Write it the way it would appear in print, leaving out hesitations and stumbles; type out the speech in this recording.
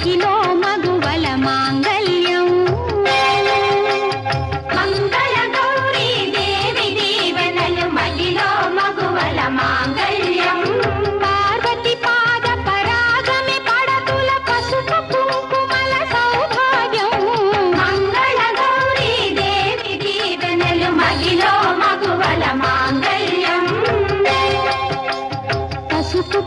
మహిలో మగువల మాంగళ్యం మంగళ గౌరీ దేవి దీవెనలు మహిలో మగువల మాంగళ్యం పార్వతి పాద పరాగమి పడతుల పసుపు కుంకుమల సౌభాగ్యం మంగళ గౌరీ దేవి దీవెనలు మహిలో మగువల మాంగళ్యం పసుపు